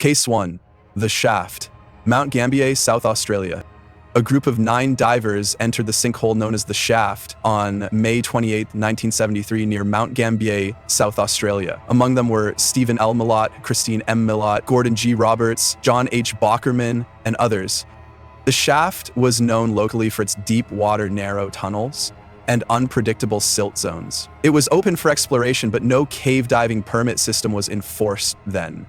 Case 1. The Shaft. Mount Gambier, South Australia. A group of 9 divers entered the sinkhole known as the Shaft on May 28, 1973 near Mount Gambier, South Australia. Among them were Stephen L. Millott, Christine M. Millott, Gordon G. Roberts, John H. Bockerman, and others. The Shaft was known locally for its deep water narrow tunnels and unpredictable silt zones. It was open for exploration, but no cave diving permit system was in force then.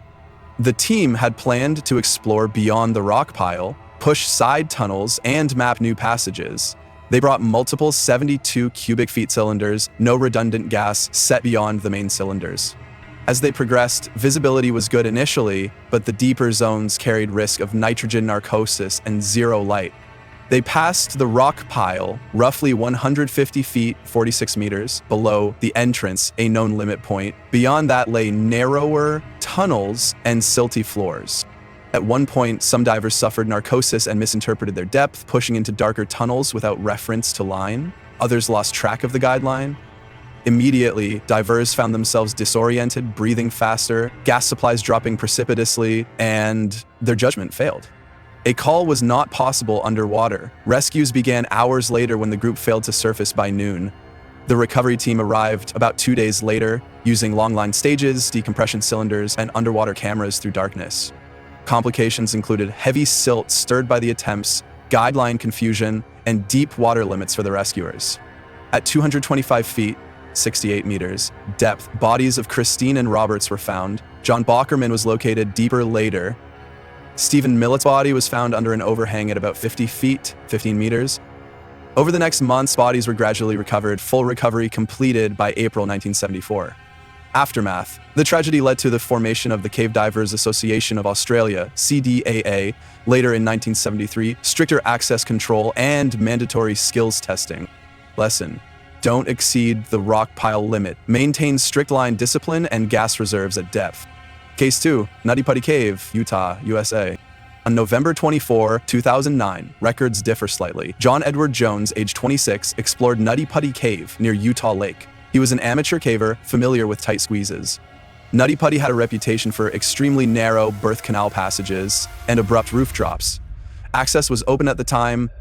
The team had planned to explore beyond the rock pile, push side tunnels, and map new passages. They brought multiple 72 cubic feet cylinders, no redundant gas set beyond the main cylinders. As they progressed, visibility was good initially, but the deeper zones carried risk of nitrogen narcosis and zero light. They passed the rock pile, roughly 150 feet, 46 meters, below the entrance, a known limit point. Beyond that lay narrower tunnels and silty floors. At one point, some divers suffered narcosis and misinterpreted their depth, pushing into darker tunnels without reference to line. Others lost track of the guideline. Immediately, divers found themselves disoriented, breathing faster, gas supplies dropping precipitously, and their judgment failed. A call was not possible underwater. Rescues began hours later when the group failed to surface by noon. The recovery team arrived about 2 days later, using long-line stages, decompression cylinders, and underwater cameras through darkness. Complications included heavy silt stirred by the attempts, guideline confusion, and deep water limits for the rescuers. At 225 feet, 68 meters, depth, bodies of Christine and Roberts were found. John Bockerman was located deeper later. Stephen Millett's body was found under an overhang at about 50 feet, 15 meters. Over the next months, bodies were gradually recovered, full recovery completed by April 1974. Aftermath. The tragedy led to the formation of the Cave Divers Association of Australia, CDAA, later in 1973, stricter access control and mandatory skills testing. Lesson: don't exceed the rock pile limit. Maintain strict line discipline and gas reserves at depth. Case 2. Nutty Putty Cave, Utah, USA. On November 24, 2009, records differ slightly. John Edward Jones, age 26, explored Nutty Putty Cave near Utah Lake. He was an amateur caver, familiar with tight squeezes. Nutty Putty had a reputation for extremely narrow birth canal passages and abrupt roof drops. Access was open at the time.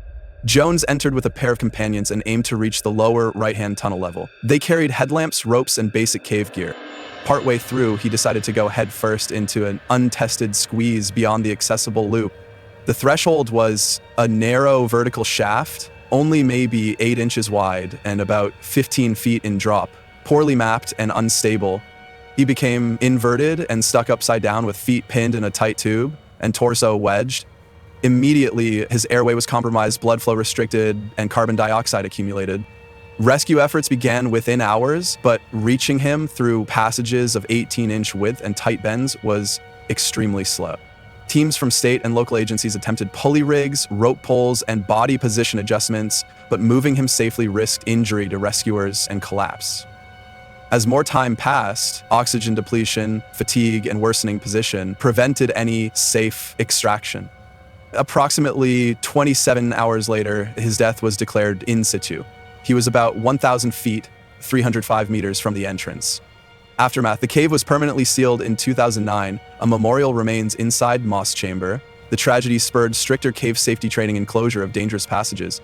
Jones entered with a pair of companions and aimed to reach the lower right-hand tunnel level. They carried headlamps, ropes, and basic cave gear. Partway through, he decided to go headfirst into an untested squeeze beyond the accessible loop. The threshold was a narrow vertical shaft, only maybe 8 inches wide and about 15 feet in drop. Poorly mapped and unstable, he became inverted and stuck upside down with feet pinned in a tight tube and torso wedged. Immediately, his airway was compromised, blood flow restricted, and carbon dioxide accumulated. Rescue efforts began within hours, but reaching him through passages of 18-inch width and tight bends was extremely slow. Teams from state and local agencies attempted pulley rigs, rope pulls, and body position adjustments, but moving him safely risked injury to rescuers and collapse. As more time passed, oxygen depletion, fatigue, and worsening position prevented any safe extraction. Approximately 27 hours later, his death was declared in situ. He was about 1,000 feet, 305 meters from the entrance. Aftermath. The cave was permanently sealed in 2009. A memorial remains inside Moss Chamber. The tragedy spurred stricter cave safety training and closure of dangerous passages.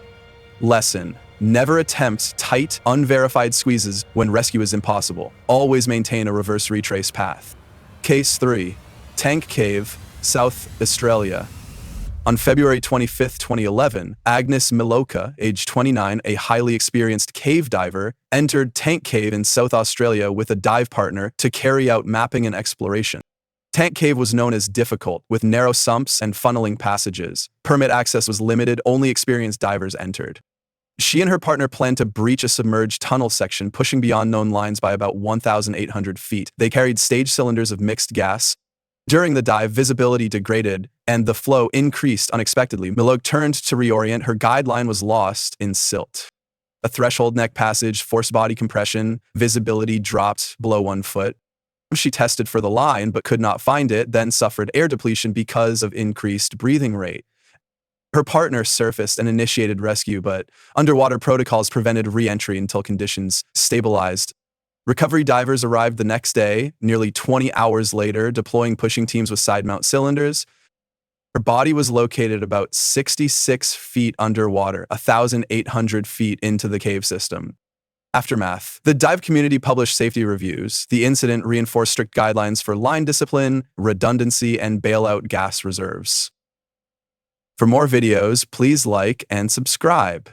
Lesson: never attempt tight, unverified squeezes when rescue is impossible. Always maintain a reverse retrace path. Case 3. Tank Cave, South Australia. On February 25, 2011, Agnes Miloka, age 29, a highly experienced cave diver, entered Tank Cave in South Australia with a dive partner to carry out mapping and exploration. Tank Cave was known as difficult, with narrow sumps and funneling passages. Permit access was limited, only experienced divers entered. She and her partner planned to breach a submerged tunnel section, pushing beyond known lines by about 1,800 feet. They carried stage cylinders of mixed gas. During the dive, visibility degraded and the flow increased unexpectedly. Milok turned to reorient. Her guideline was lost in silt. A threshold neck passage, forced body compression, visibility dropped below 1 foot. She tested for the line but could not find it, then suffered air depletion because of increased breathing rate. Her partner surfaced and initiated rescue, but underwater protocols prevented re-entry until conditions stabilized. Recovery divers arrived the next day, nearly 20 hours later, deploying pushing teams with side-mount cylinders. Her body was located about 66 feet underwater, 1,800 feet into the cave system. Aftermath. The dive community published safety reviews. The incident reinforced strict guidelines for line discipline, redundancy, and bailout gas reserves. For more videos, please like and subscribe.